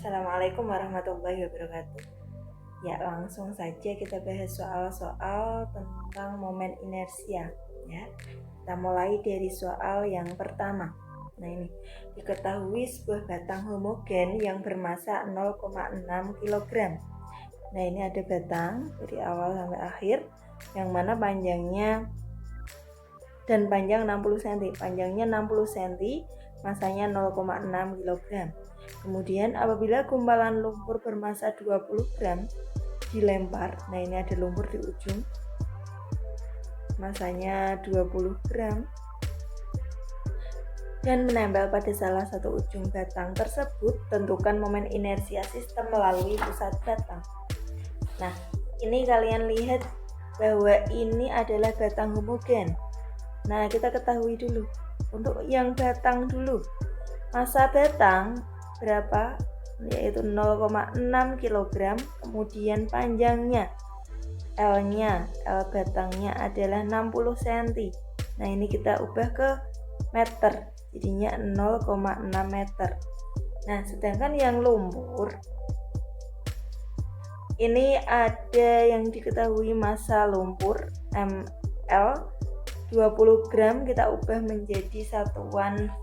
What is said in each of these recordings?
Assalamualaikum warahmatullahi wabarakatuh. Ya, langsung saja kita bahas soal-soal tentang momen inersia ya. Kita mulai dari soal yang pertama. Nah, ini diketahui sebuah batang homogen yang bermasa 0,6 kg. Nah, ini ada batang dari awal sampai akhir yang mana panjangnya dan panjang 60 cm. Panjangnya 60 cm, masanya 0,6 kg. Kemudian apabila gumpalan lumpur bermasa 20 gram dilempar, nah ini ada lumpur di ujung, masanya 20 gram, dan menempel pada salah satu ujung batang tersebut, tentukan momen inersia sistem melalui pusat batang. Nah, ini kalian lihat bahwa ini adalah batang homogen. Nah, kita ketahui dulu untuk yang batang dulu. Massa batang berapa? Yaitu 0,6 kg. Kemudian panjangnya L batangnya adalah 60 cm. Nah, ini kita ubah ke meter, jadinya 0,6 meter. Nah, sedangkan yang lumpur ini ada yang diketahui massa lumpur ml 20 gram, kita ubah menjadi satuan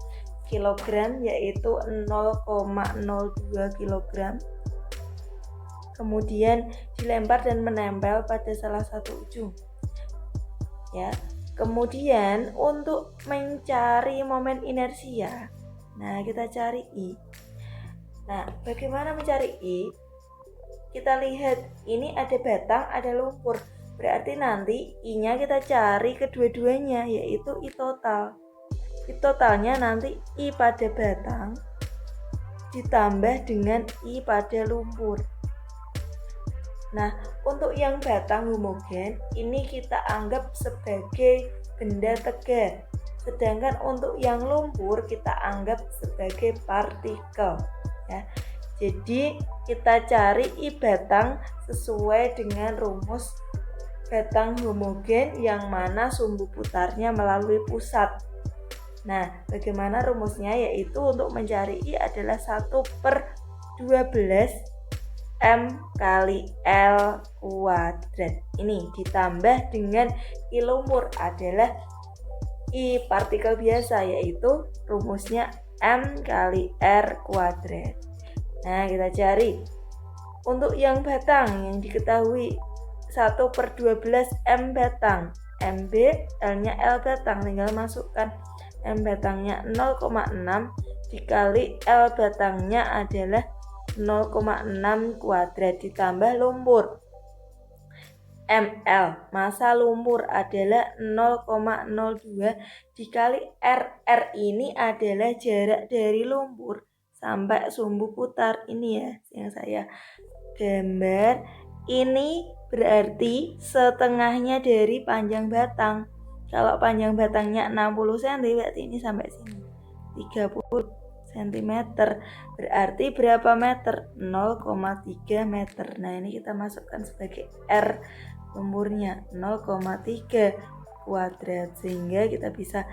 kilogram, yaitu 0,02 kg. Kemudian dilempar dan menempel pada salah satu ujung ya. Kemudian untuk mencari momen inersia, nah kita cari I. Nah, bagaimana mencari I? Kita lihat ini ada batang, ada lumpur, berarti nanti I-nya kita cari kedua-duanya, yaitu I total. I totalnya nanti I pada batang ditambah dengan I pada lumpur. Nah, untuk yang batang homogen ini kita anggap sebagai benda tegar. Sedangkan untuk yang lumpur kita anggap sebagai partikel ya. Jadi kita cari I batang sesuai dengan rumus batang homogen yang mana sumbu putarnya melalui pusat. Nah, bagaimana rumusnya? Yaitu untuk mencari I adalah 1/12 M kali L kuadrat. Ini ditambah dengan I lumpur adalah I partikel biasa, yaitu rumusnya M kali R kuadrat. Nah, kita cari untuk yang batang yang diketahui 1/12 M batang, MB, L-nya L batang, tinggal masukkan M batangnya 0,6 dikali L batangnya adalah 0,6 kuadrat ditambah lumpur ML, massa lumpur adalah 0,02 dikali R ini adalah jarak dari lumpur sampai sumbu putar. Ini ya yang saya gambar, ini berarti setengahnya dari panjang batang. Kalau panjang batangnya 60 cm, berarti ini sampai sini 30 cm. Berarti berapa meter? 0,3 meter. Nah, ini kita masukkan sebagai R lumpurnya 0,3 kuadrat, sehingga kita bisa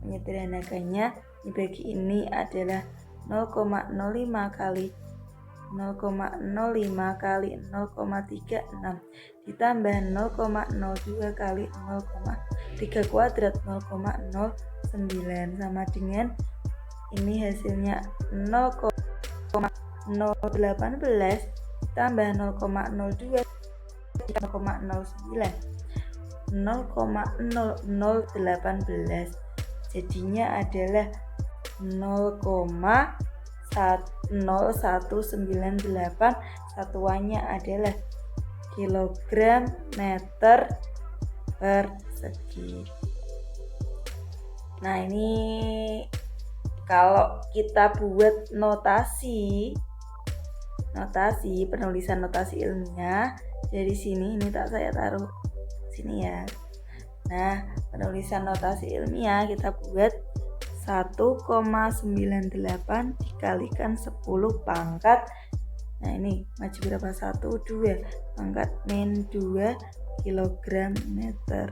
menyederhanakannya. Dibagi ini adalah 0,05 kali 0,36 ditambah 0,02 kali 0,3 kuadrat 0,09 sama dengan ini hasilnya 0,018 tambah 0,02 0,09 0,0018 jadinya adalah 0,0198, satuannya adalah kilogram meter persegi. Nah, ini kalau kita buat notasi penulisan notasi ilmiah dari sini, ini saya taruh sini ya. Nah, penulisan notasi ilmiah kita buat 1,98 dikalikan 10 pangkat. Nah, ini maju berapa? 1, 2 pangkat min 2 kilogram meter.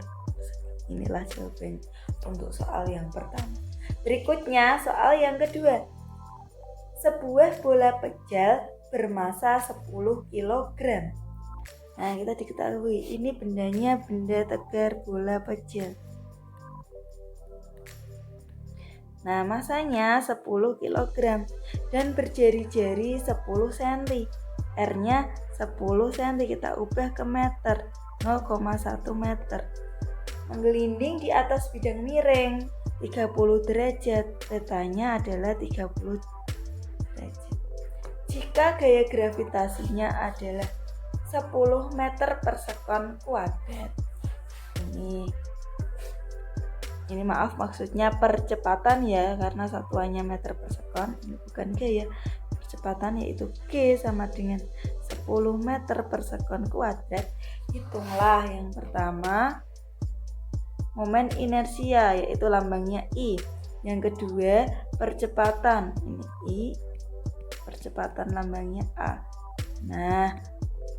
Inilah jawabannya untuk soal yang pertama. Berikutnya soal yang kedua. Sebuah bola pejal bermasa 10 kg. Nah, kita diketahui ini bendanya benda tegar bola pecil. Nah, masanya 10 kg dan berjari-jari 10 cm. R-nya 10 cm, kita ubah ke meter, 0,1 meter. Menggelinding di atas bidang miring 30 derajat, tetanya adalah 30 derajat. Jika gaya gravitasinya adalah 10 meter per sekon kuadrat. Ini maaf, maksudnya percepatan ya, karena satuannya meter per sekon. Ini bukan gaya. Percepatan yaitu G sama dengan 10 meter per sekon kuadrat. Hitunglah yang pertama momen inersia, yaitu lambangnya I. Yang kedua percepatan, ini I, percepatan lambangnya A. Nah,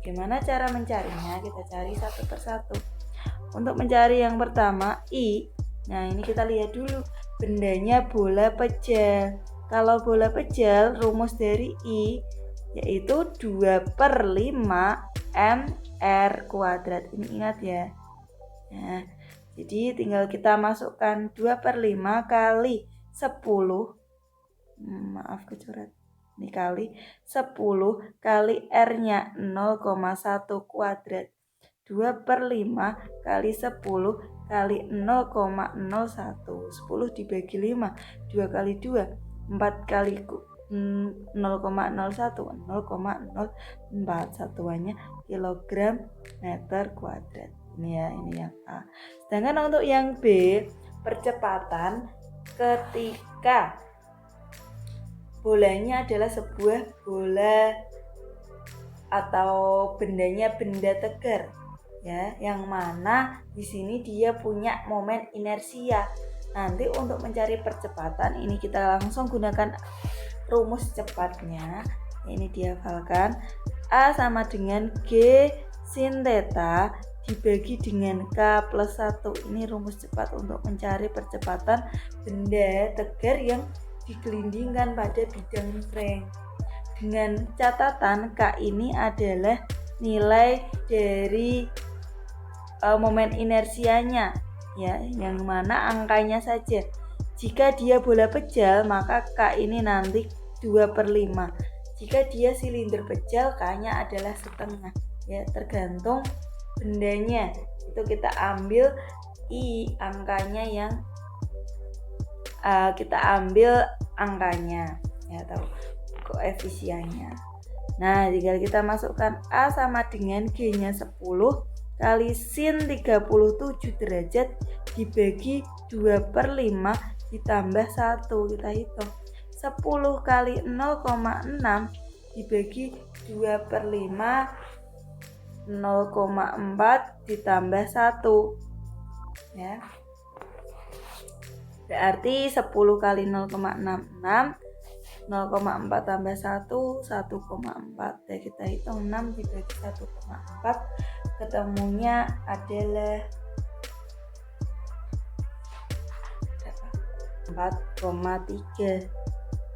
bagaimana cara mencarinya? Kita cari satu persatu. Untuk mencari yang pertama I, nah ini kita lihat dulu, bendanya bola pejal. Kalau bola pejal, rumus dari I yaitu 2/5 mr kuadrat. Ini ingat ya. Nah, jadi tinggal kita masukkan 2/5 kali 10. Maaf kecoret. Ini kali 10 kali R-nya 0,1 kuadrat. 2/5 kali 10 kali 0,01. 10 dibagi 5, 2 kali 2, 4 kali 0,01, 0,04. Satuannya kilogram meter kuadrat. Ini ya, ini yang A. Sedangkan untuk yang B, percepatan ketika bolanya adalah sebuah bola atau bendanya benda tegar ya, yang mana di sini dia punya momen inersia. Nanti untuk mencari percepatan ini kita langsung gunakan rumus cepatnya. Ini dihafalkan, A sama dengan G sin theta dibagi dengan K plus 1. Ini rumus cepat untuk mencari percepatan benda tegar yang digelindingkan pada bidang miring. Dengan catatan K ini adalah nilai dari momen inersianya ya, yang mana angkanya saja. Jika dia bola pejal, maka K ini nanti 2/5. Jika dia silinder pejal, K-nya adalah setengah ya, tergantung bendanya. Itu kita ambil I angkanya yang kita ambil angkanya ya, atau koefisiennya. Nah, jika kita masukkan A sama dengan G-nya 10 kali sin 37 derajat dibagi 2/5 ditambah 1. Kita hitung 10 kali 0,6 dibagi 2/5, 0,4 ditambah 1 ya. Berarti 10 kali 0,66, 0,4 tambah 1, 1,4. Dan kita hitung 6 dibagi 1,4, ketemunya adalah 4,3.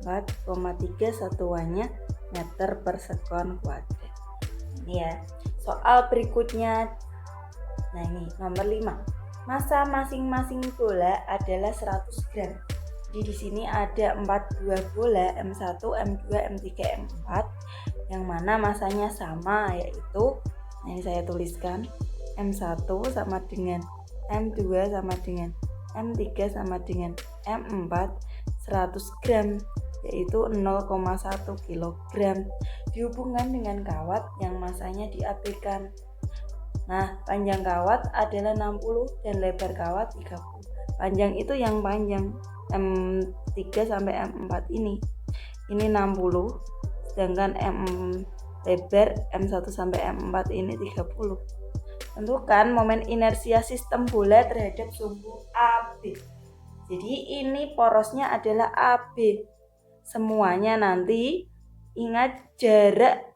4,3 satuannya meter per sekon kuadrat. Ini ya. Soal berikutnya. Nah, ini nomor 5. Massa masing-masing bola adalah 100 gram. Jadi di sini ada 4 buah bola M1, M2, M3, M4 yang mana masanya sama, yaitu ini saya tuliskan M1 sama dengan M2 sama dengan M3 sama dengan M4 100 gram, yaitu 0,1 kg, dihubungkan dengan kawat yang masanya diabaikan. Nah, panjang kawat adalah 60 dan lebar kawat 30. Panjang itu yang panjang M3 sampai M4 ini 60, sedangkan lebar M1 sampai M4 ini 30. Tentukan momen inersia sistem bola terhadap sumbu AB. Jadi ini porosnya adalah AB. Semuanya nanti ingat jarak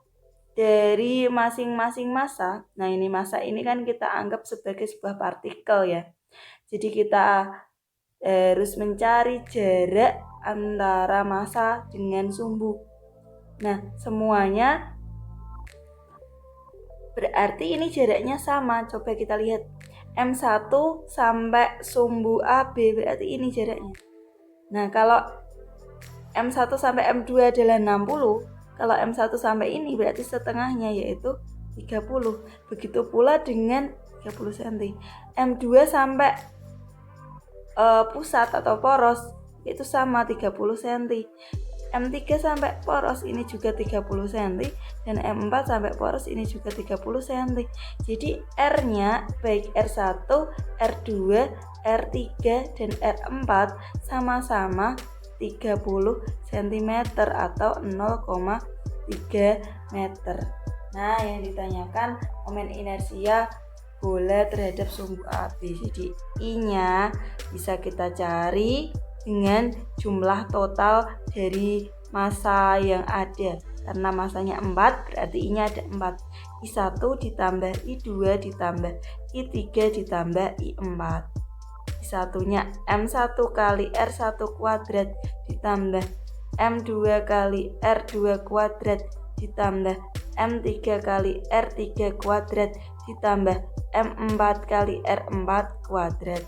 dari masing-masing massa. Nah, ini massa ini kan kita anggap sebagai sebuah partikel ya. Jadi kita harus mencari jarak antara massa dengan sumbu. Nah, semuanya berarti ini jaraknya sama. Coba kita lihat. M1 sampai sumbu AB berarti ini jaraknya. Nah, kalau M1 sampai M2 adalah 60, kalau M1 sampai ini berarti setengahnya yaitu 30. Begitu pula dengan 30 cm. M2 sampai pusat atau poros itu sama 30 cm. M3 sampai poros ini juga 30 cm dan M4 sampai poros ini juga 30 cm. Jadi R-nya baik R1, R2, R3 dan R4 sama-sama 30 cm atau 0,3 meter. Nah, yang ditanyakan momen inersia bola terhadap sumbu AB. Jadi I-nya bisa kita cari dengan jumlah total dari massa yang ada. Karena massanya 4 berarti I-nya ada 4. I1 ditambah I2 ditambah I3 ditambah I4. I1-nya M1 kali R1 kuadrat ditambah M2 kali R2 kuadrat ditambah M3 kali R3 kuadrat ditambah M4 kali R4 kuadrat.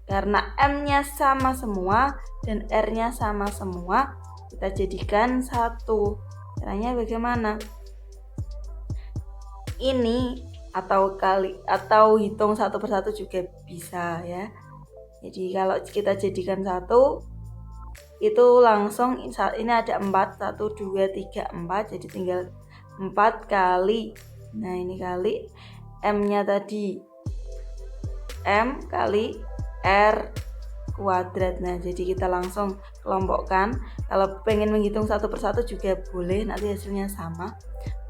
Karena M-nya sama semua dan R-nya sama semua, kita jadikan 1. Caranya bagaimana? Ini atau hitung satu persatu juga bisa ya. Jadi kalau kita jadikan 1, itu langsung ini ada 4, 1, 2, 3, 4, jadi tinggal 4 kali, nah ini kali M-nya tadi M kali R kuadrat. Nah, jadi kita langsung kelompokkan. Kalau pengen menghitung satu persatu juga boleh, nanti hasilnya sama.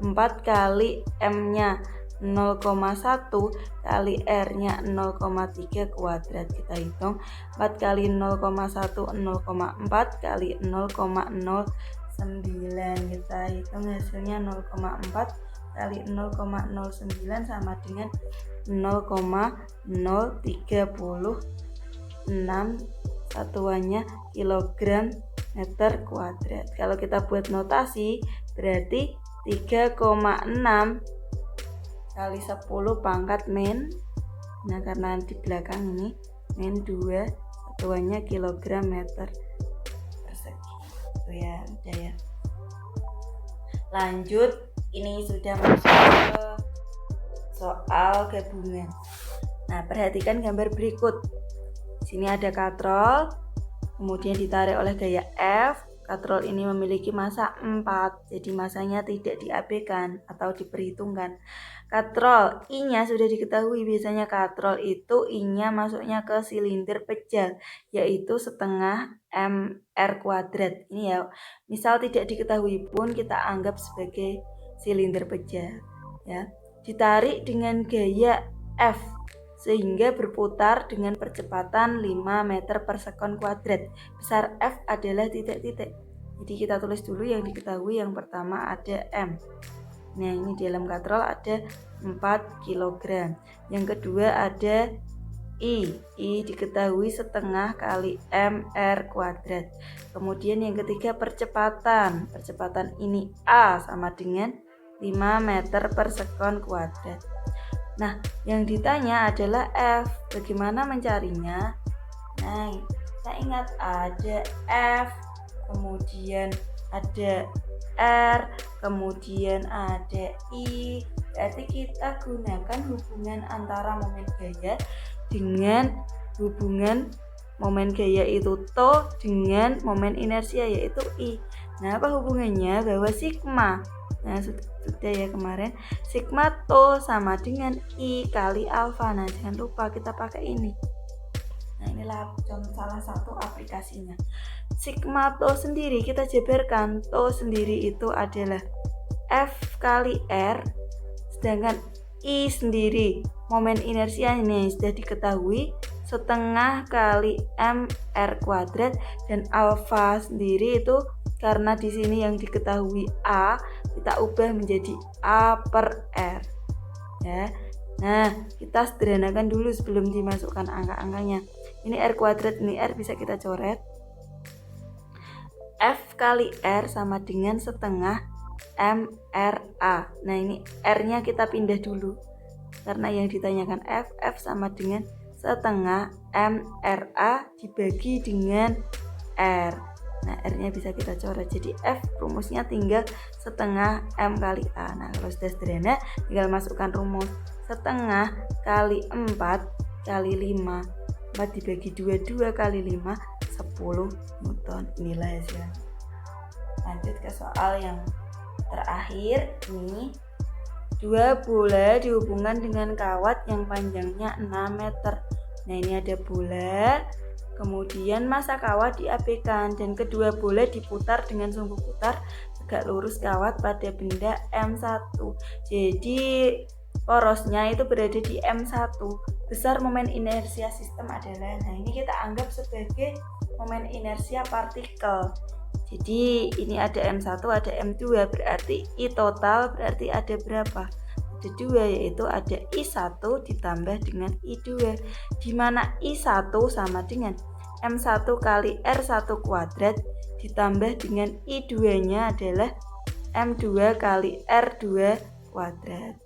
4 kali M-nya 0,1 kali R-nya 0,3 kuadrat. Kita hitung 4 kali 0,1 0,4 kali 0,09. Kita hitung hasilnya 0,4 kali 0,09 sama dengan 0,036, satuannya kilogram meter kuadrat. Kalau kita buat notasi berarti 3,6 kali 10 pangkat min. Nah, karena di belakang ini min 2, satuannya kilogram meter persegi. Itu ya, udah ya. Lanjut, ini sudah masuk ke soal gabungan. Nah, perhatikan gambar berikut. Sini ada katrol, kemudian ditarik oleh gaya F. Katrol ini memiliki massa 4, jadi massanya tidak diabaikan atau diperhitungkan. Katrol I-nya sudah diketahui, biasanya katrol itu I-nya masuknya ke silinder pejal, yaitu setengah MR kuadrat. Ini ya, misal tidak diketahui pun kita anggap sebagai silinder pejal ya. Ditarik dengan gaya F sehingga berputar dengan percepatan 5 meter per sekon kuadrat. Besar F adalah titik-titik. Jadi kita tulis dulu yang diketahui. Yang pertama ada M. Nah, ini di dalam katrol ada 4 kg. Yang kedua ada I diketahui setengah kali MR kuadrat. Kemudian yang ketiga percepatan. Percepatan ini A sama dengan 5 meter per sekon kuadrat. Nah, yang ditanya adalah F. Bagaimana mencarinya? Nah, kita ingat ada F, kemudian ada R, kemudian ada I. Berarti kita gunakan hubungan antara momen gaya dengan hubungan momen gaya itu to dengan momen inersia yaitu I. Nah, apa hubungannya? Bahwa sigma. Nah, sudah ya kemarin, sigma to sama dengan I kali alfa. Nah, jangan lupa kita pakai ini. Nah, inilah contoh salah satu aplikasinya. Sigma to sendiri kita jabarkan. To sendiri itu adalah F kali R, sedangkan I sendiri momen inersia ini sudah diketahui setengah kali MR kuadrat, dan alfa sendiri itu karena di sini yang diketahui A, kita ubah menjadi A per R ya. Nah, kita sederhanakan dulu sebelum dimasukkan angka-angkanya. Ini R kuadrat, ini R, bisa kita coret. F kali R sama dengan setengah MRA. Nah ini R-nya kita pindah dulu karena yang ditanyakan F sama dengan setengah MRA dibagi dengan R. Nah R-nya bisa kita coret, jadi F rumusnya tinggal setengah M kali A. Nah kalau sudah sederhana tinggal masukkan rumus setengah kali 4 kali 5, 4 dibagi 2, 2 kali 5, 10 Newton. Inilah hasilnya. Lanjut ke soal yang terakhir nih. Dua bola dihubungkan dengan kawat yang panjangnya 6 meter. Nah ini ada bola, kemudian masa kawat diabaikan dan kedua bola diputar dengan sumbu putar tegak lurus kawat pada benda M1. Jadi porosnya itu berada di M1. Besar momen inersia sistem adalah, nah ini kita anggap sebagai momen inersia partikel. Jadi ini ada M1, ada M2, berarti I total berarti ada berapa? Ada 2, yaitu ada I1 ditambah dengan I2, di mana I1 sama dengan M1 kali R1 kuadrat ditambah dengan I2 nya adalah M2 kali R2 kuadrat.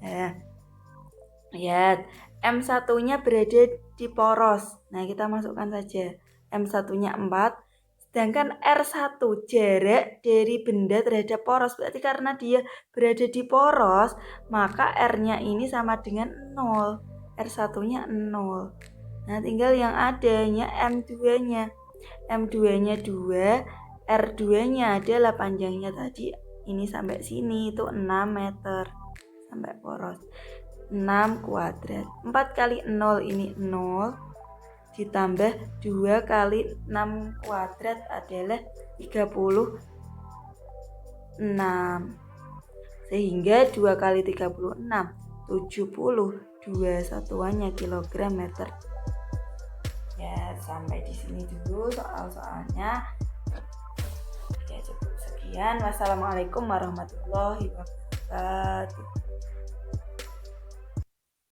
Nah, lihat M1 nya berada di poros. Nah kita masukkan saja M1 nya 4, sedangkan R1 jarak dari benda terhadap poros, berarti karena dia berada di poros maka R-nya ini sama dengan 0, R1-nya 0. Nah tinggal yang adanya M2-nya. M2-nya 2, R2-nya adalah panjangnya tadi ini sampai sini itu 6 meter sampai poros. 6 kuadrat. 4 kali 0 ini 0. Ditambah 2 kali 6 kuadrat adalah 36. Sehingga 2 kali 36, 72 satuannya kilogram meter. Ya, sampai di sini dulu soal-soalnya. Ya, cukup sekian. Wassalamualaikum warahmatullahi wabarakatuh.